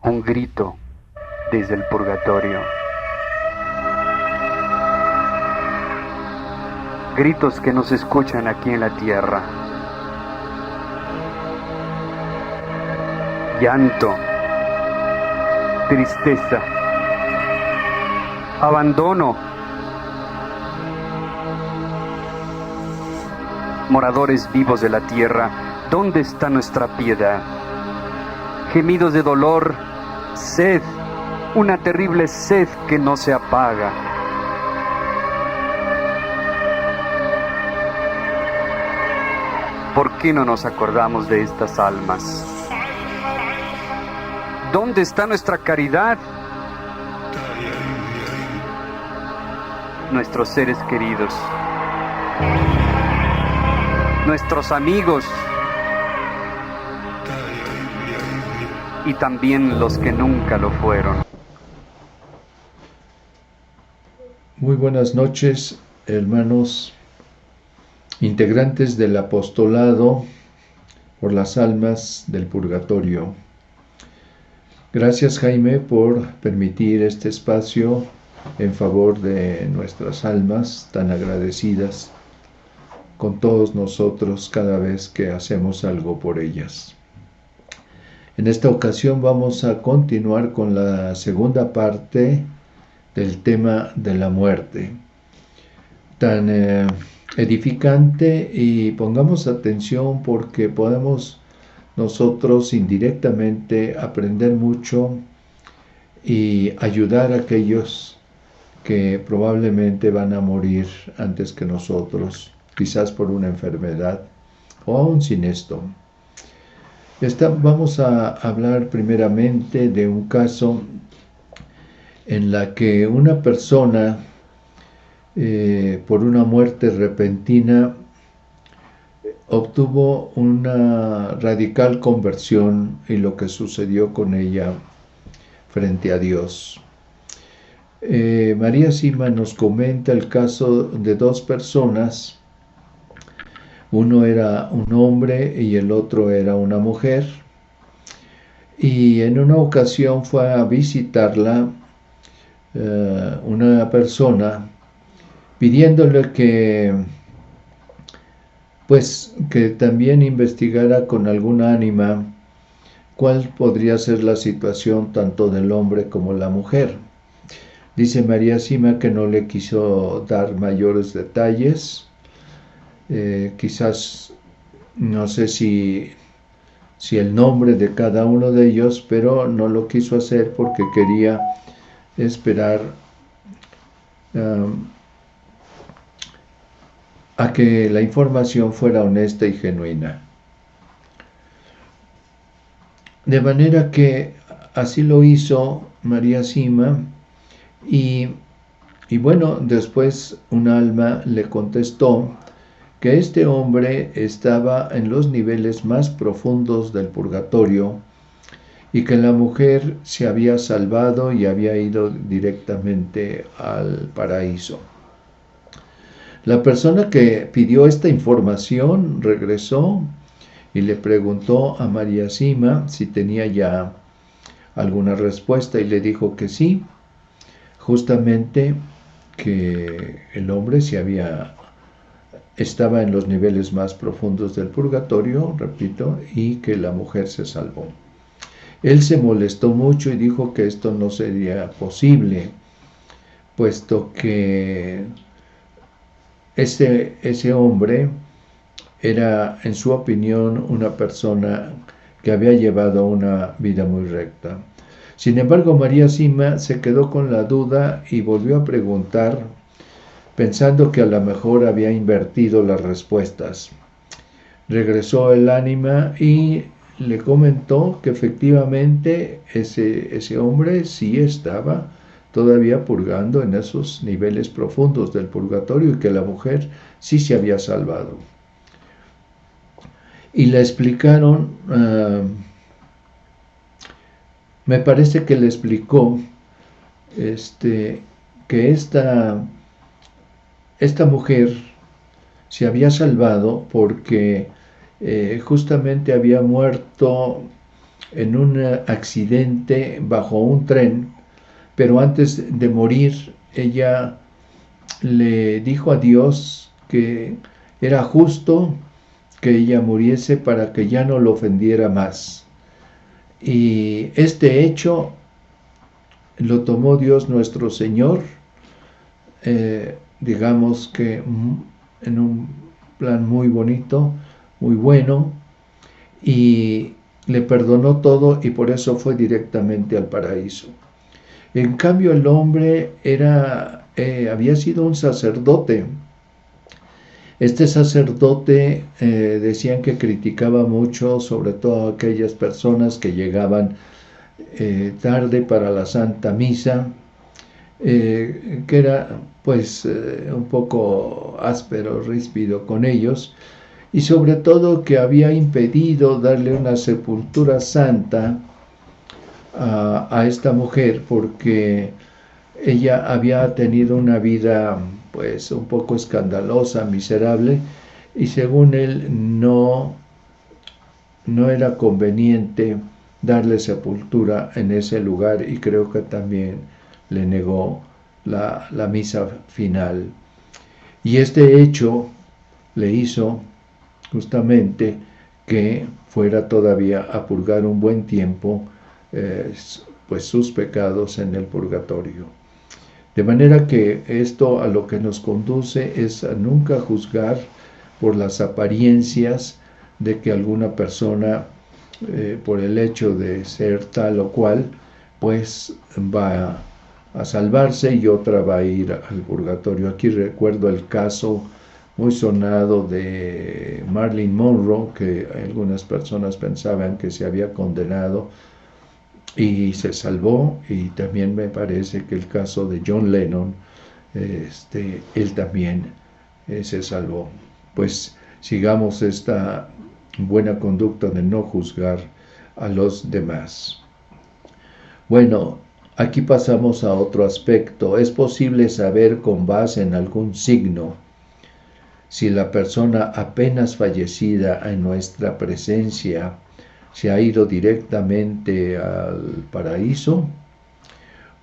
un grito desde el purgatorio. Gritos que no se escuchan aquí en la tierra. Llanto, tristeza, abandono. Moradores vivos de la tierra, ¿dónde está nuestra piedad? Gemidos de dolor, sed, una terrible sed que no se apaga. ¿Por qué no nos acordamos de estas almas? ¿Dónde está nuestra caridad? Nuestros seres queridos, nuestros amigos y también los que nunca lo fueron. Muy buenas noches, hermanos integrantes del apostolado por las almas del purgatorio. Gracias, Jaime, por permitir este espacio en favor de nuestras almas tan agradecidas con todos nosotros cada vez que hacemos algo por ellas. En esta ocasión vamos a continuar con la segunda parte del tema de la muerte, tan edificante, y pongamos atención porque podemos nosotros indirectamente aprender mucho y ayudar a aquellos que probablemente van a morir antes que nosotros, quizás por una enfermedad o aún sin esto. Vamos a hablar primeramente de un caso en la que una persona por una muerte repentina obtuvo una radical conversión y lo que sucedió con ella frente a Dios. María Sima nos comenta el caso de dos personas. Uno era un hombre y el otro era una mujer. Y en una ocasión fue a visitarla una persona pidiéndole que también investigara con alguna ánima cuál podría ser la situación tanto del hombre como la mujer. Dice María Sima que no le quiso dar mayores detalles, quizás no sé si el nombre de cada uno de ellos, pero no lo quiso hacer porque quería esperar a que la información fuera honesta y genuina. De manera que así lo hizo María Sima y bueno, después un alma le contestó que este hombre estaba en los niveles más profundos del purgatorio y que la mujer se había salvado y había ido directamente al paraíso. La persona que pidió esta información regresó y le preguntó a María Sima si tenía ya alguna respuesta y le dijo que sí, justamente que el hombre estaba en los niveles más profundos del purgatorio, repito, y que la mujer se salvó. Él se molestó mucho y dijo que esto no sería posible, puesto que ese hombre era, en su opinión, una persona que había llevado una vida muy recta. Sin embargo, María Sima se quedó con la duda y volvió a preguntar, pensando que a lo mejor había invertido las respuestas. Regresó el ánima y le comentó que efectivamente ese hombre sí estaba todavía purgando en esos niveles profundos del purgatorio y que la mujer sí se había salvado. Y le explicaron, me parece que le explicó que esta mujer se había salvado porque justamente había muerto en un accidente bajo un tren, pero antes de morir ella le dijo a Dios que era justo que ella muriese para que ya no lo ofendiera más. Y este hecho lo tomó Dios nuestro Señor, digamos que en un plan muy bonito, muy bueno, y le perdonó todo y por eso fue directamente al paraíso. En cambio el hombre había sido un sacerdote. Este sacerdote decían que criticaba mucho, sobre todo a aquellas personas que llegaban tarde para la Santa Misa, que era pues un poco áspero, ríspido con ellos, y sobre todo que había impedido darle una sepultura santa a esta mujer, porque ella había tenido una vida pues un poco escandalosa, miserable, y según él no era conveniente darle sepultura en ese lugar, y creo que también le negó la misa final. Y este hecho le hizo justamente que fuera todavía a purgar un buen tiempo pues sus pecados en el purgatorio. De manera que esto a lo que nos conduce es a nunca juzgar por las apariencias de que alguna persona, por el hecho de ser tal o cual, pues va a salvarse y otra va a ir al purgatorio. Aquí recuerdo el caso muy sonado de Marilyn Monroe, que algunas personas pensaban que se había condenado y se salvó, y también me parece que el caso de John Lennon, él también se salvó. Pues sigamos esta buena conducta de no juzgar a los demás. Bueno, aquí pasamos a otro aspecto. Es posible saber con base en algún signo si la persona apenas fallecida en nuestra presencia se ha ido directamente al paraíso.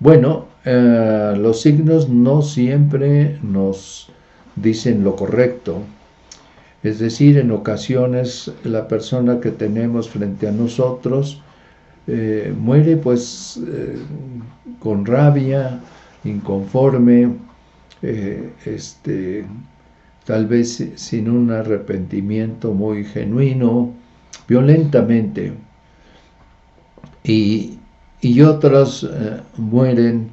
Bueno, los signos no siempre nos dicen lo correcto. Es decir, en ocasiones la persona que tenemos frente a nosotros muere pues con rabia, inconforme, tal vez sin un arrepentimiento muy genuino, violentamente, y otros mueren,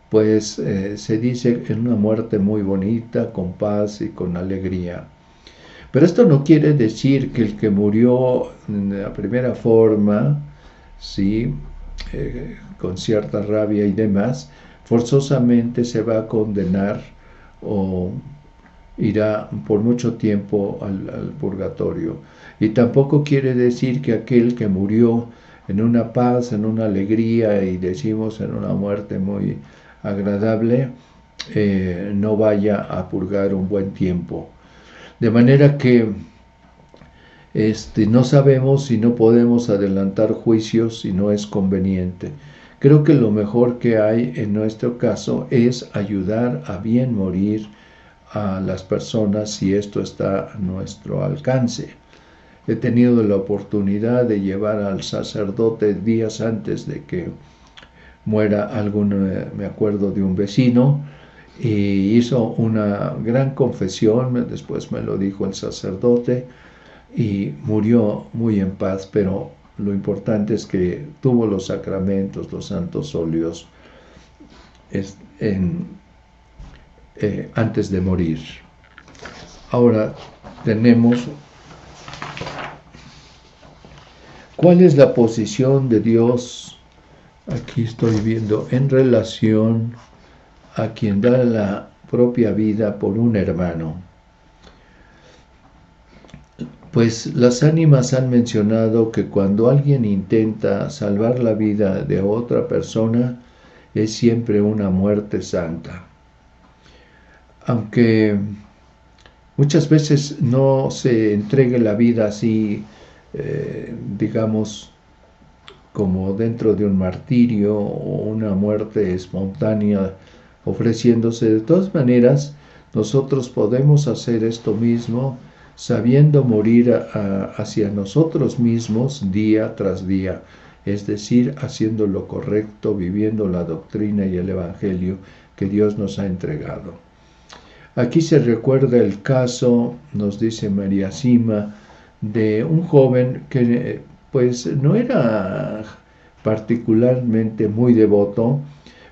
pues se dice en una muerte muy bonita, con paz y con alegría. Pero esto no quiere decir que el que murió en la primera forma, ¿sí? Con cierta rabia y demás, forzosamente se va a condenar o irá por mucho tiempo al purgatorio. Y tampoco quiere decir que aquel que murió en una paz, en una alegría, y decimos en una muerte muy agradable, no vaya a purgar un buen tiempo. De manera que no sabemos y no podemos adelantar juicios si no es conveniente. Creo que lo mejor que hay en nuestro caso es ayudar a bien morir a las personas si esto está a nuestro alcance. He tenido la oportunidad de llevar al sacerdote días antes de que muera me acuerdo de un vecino, y hizo una gran confesión, después me lo dijo el sacerdote, y murió muy en paz, pero lo importante es que tuvo los sacramentos, los santos óleos, antes de morir. Ahora tenemos, ¿cuál es la posición de Dios? Aquí estoy viendo en relación a quien da la propia vida por un hermano. Pues las ánimas han mencionado que cuando alguien intenta salvar la vida de otra persona, es siempre una muerte santa. Aunque muchas veces no se entregue la vida así, digamos, como dentro de un martirio o una muerte espontánea ofreciéndose. De todas maneras, nosotros podemos hacer esto mismo sabiendo morir hacia nosotros mismos día tras día, es decir, haciendo lo correcto, viviendo la doctrina y el evangelio que Dios nos ha entregado. Aquí se recuerda el caso, nos dice María Sima, de un joven que pues no era particularmente muy devoto,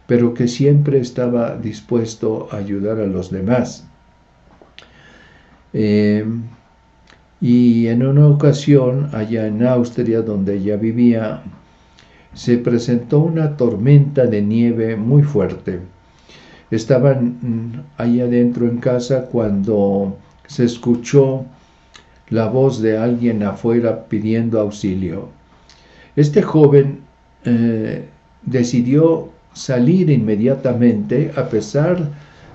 pero que siempre estaba dispuesto a ayudar a los demás. Y en una ocasión, allá en Austria, donde ella vivía, se presentó una tormenta de nieve muy fuerte. Estaban ahí adentro en casa cuando se escuchó la voz de alguien afuera pidiendo auxilio. Este joven decidió salir inmediatamente, a pesar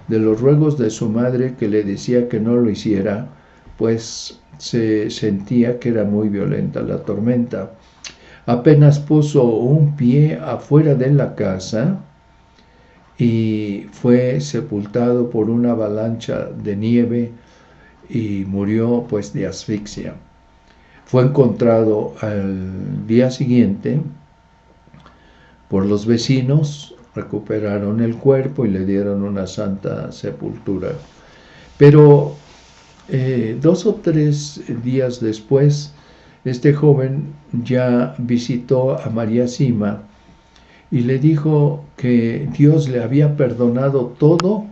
de los ruegos de su madre que le decía que no lo hiciera, pues se sentía que era muy violenta la tormenta. Apenas puso un pie afuera de la casa y fue sepultado por una avalancha de nieve y murió pues de asfixia. Fue encontrado al día siguiente por los vecinos, recuperaron el cuerpo y le dieron una santa sepultura. Pero 2 o 3 días después, este joven ya visitó a María Sima y le dijo que Dios le había perdonado todo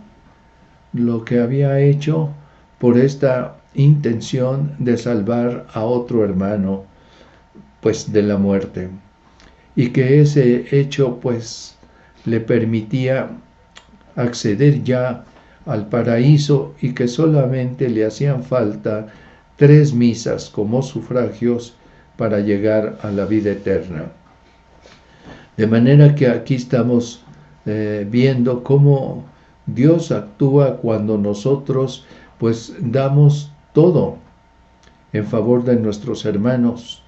lo que había hecho por esta intención de salvar a otro hermano pues de la muerte, y que ese hecho pues le permitía acceder ya al paraíso y que solamente le hacían falta 3 misas como sufragios para llegar a la vida eterna. De manera que aquí estamos viendo cómo Dios actúa cuando nosotros pues damos todo en favor de nuestros hermanos.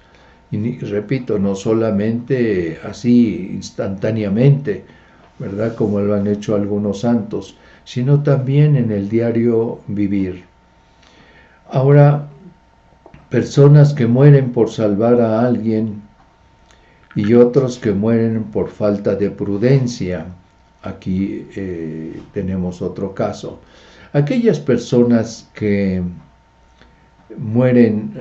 Y repito, no solamente así instantáneamente, ¿verdad?, como lo han hecho algunos santos, sino también en el diario vivir. Ahora, personas que mueren por salvar a alguien y otros que mueren por falta de prudencia. Aquí tenemos otro caso. Aquellas personas que mueren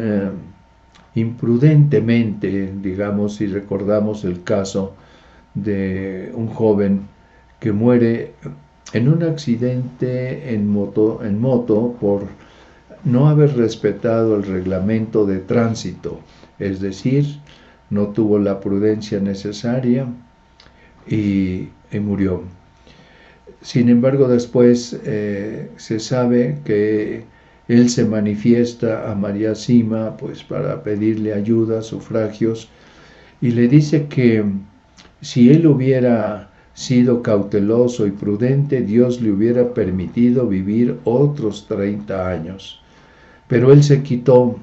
imprudentemente, digamos, si recordamos el caso de un joven que muere en un accidente en moto por no haber respetado el reglamento de tránsito, es decir, no tuvo la prudencia necesaria y murió. Sin embargo, después se sabe que él se manifiesta a María Sima pues para pedirle ayuda, sufragios, y le dice que si él hubiera sido cauteloso y prudente, Dios le hubiera permitido vivir otros 30 años. Pero él se quitó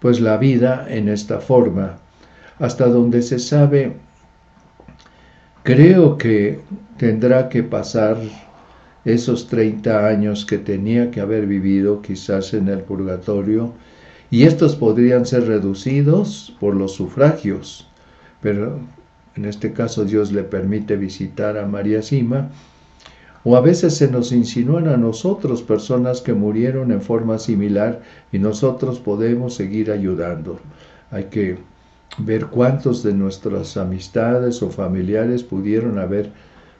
pues la vida en esta forma. Hasta donde se sabe, creo que tendrá que pasar esos 30 años que tenía que haber vivido quizás en el purgatorio, y estos podrían ser reducidos por los sufragios, pero en este caso Dios le permite visitar a María Sima, o a veces se nos insinúan a nosotros personas que murieron en forma similar y nosotros podemos seguir ayudando. Hay que ver cuántos de nuestras amistades o familiares pudieron haber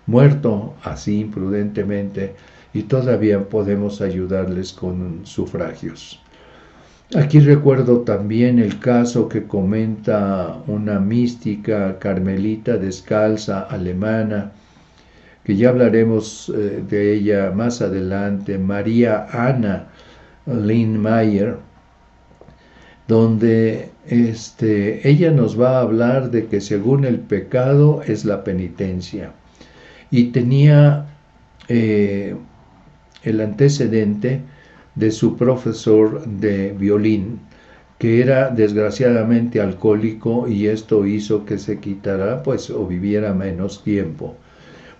muerto así imprudentemente y todavía podemos ayudarles con sufragios. Aquí recuerdo también el caso que comenta una mística carmelita descalza alemana, que ya hablaremos de ella más adelante, María Anna Lindmayer, donde ella nos va a hablar de que según el pecado es la penitencia. Y tenía el antecedente de su profesor de violín, que era desgraciadamente alcohólico, y esto hizo que se quitara, pues, o viviera menos tiempo.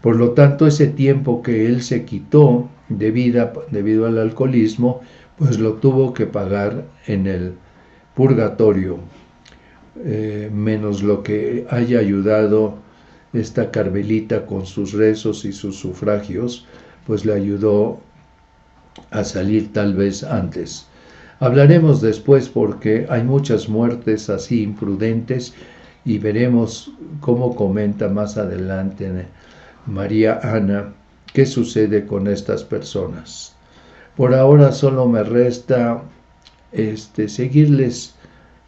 Por lo tanto, ese tiempo que él se quitó de vida debido al alcoholismo, pues lo tuvo que pagar en el purgatorio, menos lo que haya ayudado esta Carmelita con sus rezos y sus sufragios, pues le ayudó a salir tal vez antes. Hablaremos después porque hay muchas muertes así imprudentes, y veremos cómo comenta más adelante María Ana qué sucede con estas personas. Por ahora solo me resta seguirles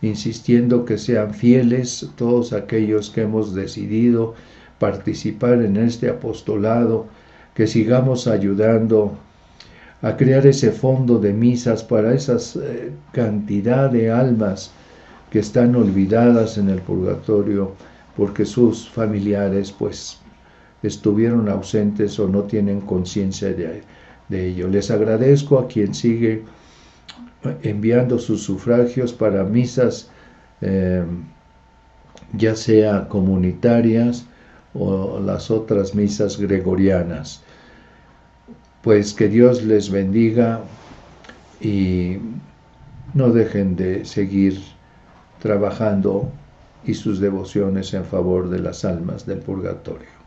insistiendo que sean fieles todos aquellos que hemos decidido participar en este apostolado, que sigamos ayudando a crear ese fondo de misas para esas cantidad de almas que están olvidadas en el purgatorio porque sus familiares pues estuvieron ausentes o no tienen conciencia de ello. Les agradezco a quien sigue enviando sus sufragios para misas, ya sea comunitarias o las otras misas gregorianas. Pues que Dios les bendiga y no dejen de seguir trabajando y sus devociones en favor de las almas del purgatorio.